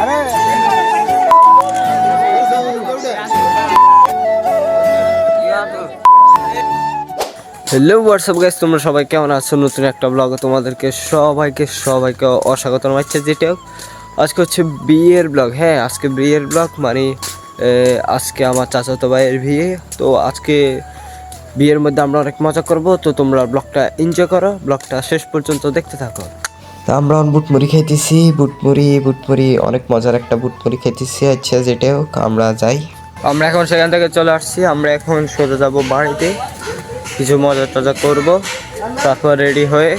Hello WhatsApp guys, তোমরা সবাই কেমন আছো? নতুন একটা ব্লগে তোমাদেরকে সবাইকে অস্বাগত জানাচ্ছি। যেটাও আজকে হচ্ছে বিয়ের ব্লগ। হ্যাঁ, আজকে বিয়ের ব্লগ মানে আজকে আমার চাচাতো ভাইয়ের বিয়ে। তো আজকে বিয়ের মধ্যে আমরা অনেক মজা করব। তো তোমরা ব্লগটা এনজয় করো, ব্লগটা শেষ পর্যন্ত দেখতে থাকো। তা আমরা বুটমুড়ি খাইতেছি, বুটমুড়ি অনেক মজার একটা বুটমুড়ি খাইতেছি। আচ্ছা, যেটাও আমরা যাই। আমরা এখন সেখান থেকে চলে আসছি। আমরা এখন সোজা যাব বাড়িতে, কিছু মজা টজা করবো, তারপর রেডি হয়ে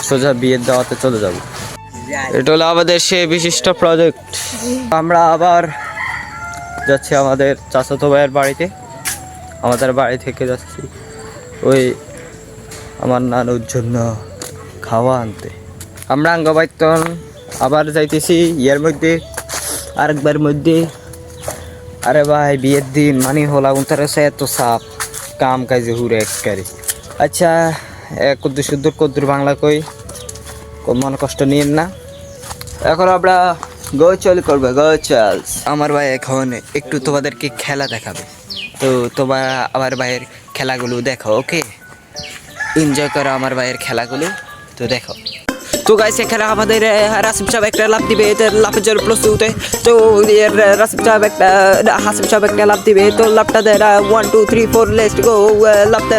সোজা বিয়ের দাওয়াতে চলে যাব। এটা হলো আমাদের সে বিশিষ্ট প্রজেক্ট। আমরা আবার যাচ্ছি আমাদের চাচাতো ভাইয়ের বাড়িতে। আমাদের বাড়ি থেকে যাচ্ছি ওই আমার নানুর জন্য খাওয়া আনতে। আমরা আঙ্গবাইতন আবার যাইতেছি ইয়ের মধ্যে, আরেকবার মধ্যে। আরে ভাই, বিয়ের দিন মানে হলা উনতারেছে এত সাপ কাম কাজে হুরে এককারি। আচ্ছা, কদ্দুর বাংলা কই, মনে কষ্ট নিয়েন না। এখন আমরা গোচল করবো, গোচল। আমার ভাই এখন একটু তোমাদেরকে খেলা দেখাবে। তো তোমার আমার ভাইয়ের খেলাগুলো দেখো, ওকে? এনজয় করো আমার ভাইয়ের খেলাগুলো, তো দেখো। তো গাইস, এখানে আমাদের রাসিম সাহেব একটা লাভ দিবে, লাভের জন্য প্রস্তুত। তো রাসিম সাহেব একটা, হাসিম সাহেব একটা লাভ দিবে। তো লাভটা দেয় 1 2 3 4 লেটস গো। লাভটা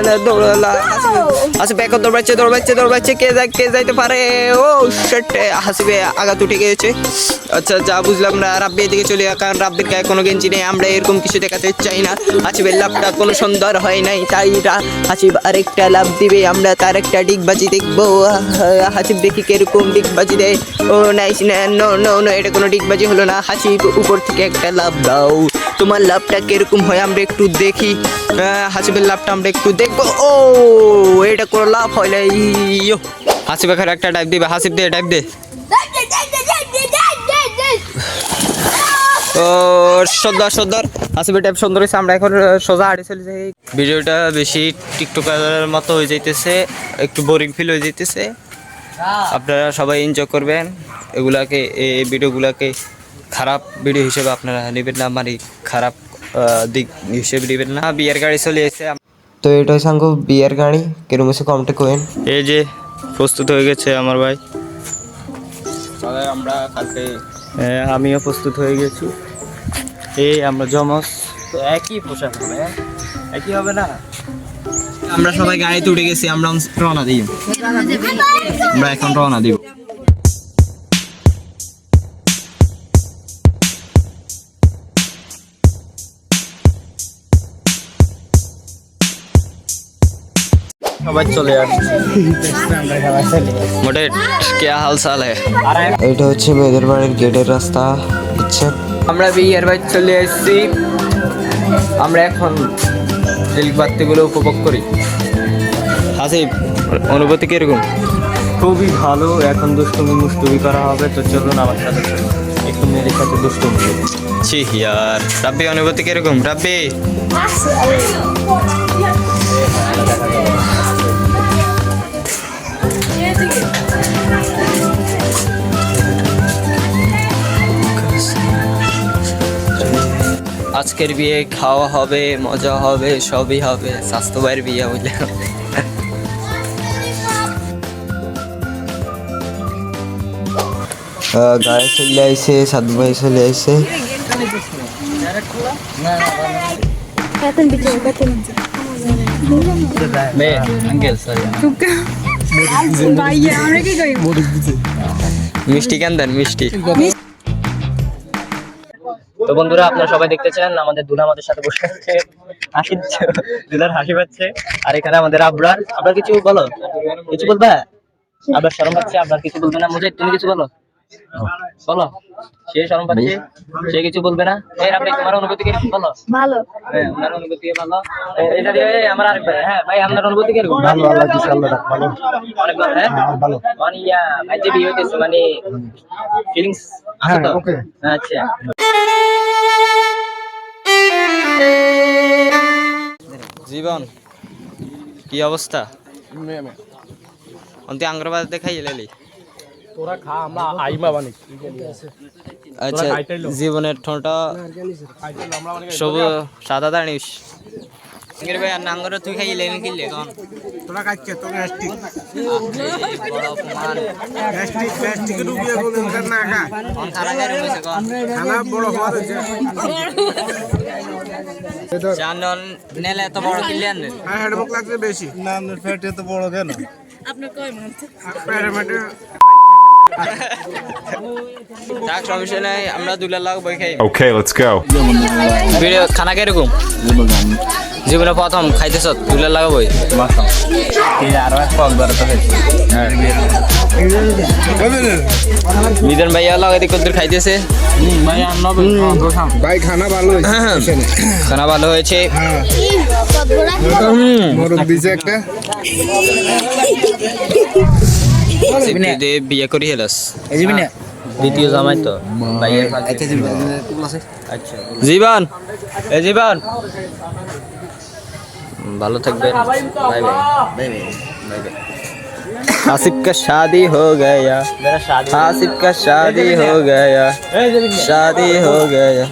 হাসিব এখন দৌড়াচ্ছে। কে যাইতে পারে? ও শিট, হাসিবে আঘাত উঠে গিয়েছে। আচ্ছা, যা বুঝলাম না, রাব্বির দিকে চলে, কারণ রাব্বির গায়ে কোনো গেঞ্জি নেই। আমরা এরকম কিছু দেখাতে চাই না। হাসিবের লাভটা কোনো সুন্দর হয় নাই, তাই হাসিব আরেকটা লাভ দিবে। আমরা তার একটা ডিগবাজি দেখবো। হাসিব দেখি এরকম ডিগবাজি দেয়। ও নাইস, নো, এটা কোনো ডিগবাজি হলো না। হাসিব উপর থেকে একটা লাভ দাও। তোমার লাভটা কিরকম হয় আমরা একটু দেখি। হাসিবের লাভটা আমরা একটু দেখবো। ও, এটা কোনো লাভ হয় না। হাসিব এখানে একটা ডাইভ দিবে। হাসিব দে, ডাইভ দে। ও সুন্দর হাসিবের টাইপ সুন্দর হয়েছে। আমরা এখন সোজা হাঁটি চলে যাই। ভিডিওটা বেশি টিকটকের মতো হয়ে যাইতেছে, একটু বোরিং ফিল হয়ে যাইতেছে। আপনারা সবাই এনজয় করবেন এগুলাকে, এই ভিডিওগুলোকে খারাপ ভিডিও হিসেবে আপনারা নেবেন না, মানে খারাপ দিক হিসেবে নেবেন না। বিয়ের গাড়ি চলে এসেছে। তো এটাই সাঙ্গ বিয়ের গাড়ি কেরম এসে কমটে কোয়েন। এই যে প্রস্তুত হয়ে গেছে আমার ভাই। আমরা কালকে আমিও প্রস্তুত হয়ে গেছি। এই আমরা জমস, তো একই পোশাক হবে, একই হবে না। আমরা সবাই গাড়িতে উঠে গেছি। আমরা রওনা দিই, আমরা এখন রওনা দিব। সবাই চলে আসছে। মোটে কে হাল চাল? এটা হচ্ছে মেয়েদের বাড়ির গেটের রাস্তা। আচ্ছা, আমরা বিয়ের বাড়ি চলে এসেছি। আমরা এখন বাড়িগুলো উপভোগ করি। হাসিব, অনুভূতি কিরকম? খুবই ভালো। এখন দুষ্টুমি করা হবে। তো চলুন আমার সাথে একটু মেয়ের সাথে দুষ্টুমি। ছি ইয়ার, রাব্বি অনুভূতি কিরকম? রাব্বি আজকের বিয়ে খাওয়া হবে, মজা হবে, সবই হবে। স্বাস্থ্য ভাইয়ের বিয়ে বুঝলাম। গায়ে চলে আইসে, সাধু ভাই চলে আইসে। মিষ্টি কেন দেন? মিষ্টি। তো বন্ধুরা, আপনারা সবাই দেখতেছেন আমাদের দুলা আমাদের সাথে বসে আছে, হাসি দিচ্ছে, দুলার হাসি পাচ্ছে। আর এখানে আমাদের আবরার। কিছু বলো, কিছু বলবা? আবরার শরম পাচ্ছে, আবরার কিছু বলবে না। মুজাহিদ, তুমি কিছু বলো। সে শরম পাচ্ছে, সে কিছু বলবে না। তোমার অনুভূতি কিরকম বলো? ভালো। হ্যাঁ, আমার অনুভূতি ভালো। এটা দিয়ে আমার আরেক ভাই। হ্যাঁ ভাই, আপনার অনুভূতি কিরকম? ভালো, আল্লাহ কি আল্লাহ ভালো, অনেক ভালো। হ্যাঁ ভালো। মানে ভাই যে বিয়ে হইতেছে, মানে ফিলিংস আছে তো? ওকে, আচ্ছা। জীবন কি অবস্থা? অন্তে আঙ্গ্রবাদ দেখাই এলি তোরা খা, আমরা আইমা বানি। আচ্ছা জীবনের ঠোঁটা সবুজ সাদা দাঁড়িস ভাই আর নাঙ্গরে তুই খাইলে আমি কিনলে কখন তোরা খাচ্ছে তো গ্যাস্ট্রিক বড় অপমান গ্যাস্ট্রিক ডুবিয়ে কোন না খা কখন খানা খাই রয়েছে কখন খানা বড় হওয়ার হচ্ছে জানন নেলে এত বড় কিনলে আনলে আর হেডবক লাগছে বেশি না আপনার ফ্যাট এত বড় কেন? আপনার কয় মান প্যারামেটে থাক সমস্যা নাই আমরা দুলা লাখ বই খাই Okay, let's go. ভিডিও খানা কিরকম জীবনে প্রথম খাইতেছ দুলা লাগা বই মিদন ভাইয়া লাগাই কত খাইতেছে ভাই খানা ভালো হয়েছে খানা ভালো হয়েছে মোরগ দিছে একটা বিয়ে করি হেলাস দ্বিতীয় জামাই তো আচ্ছা জীবন এ জীবন ভালো থাকবেন bye bye bye bye Asif का शादी हो गया आसिफ का शादी हो गया शादी हो गया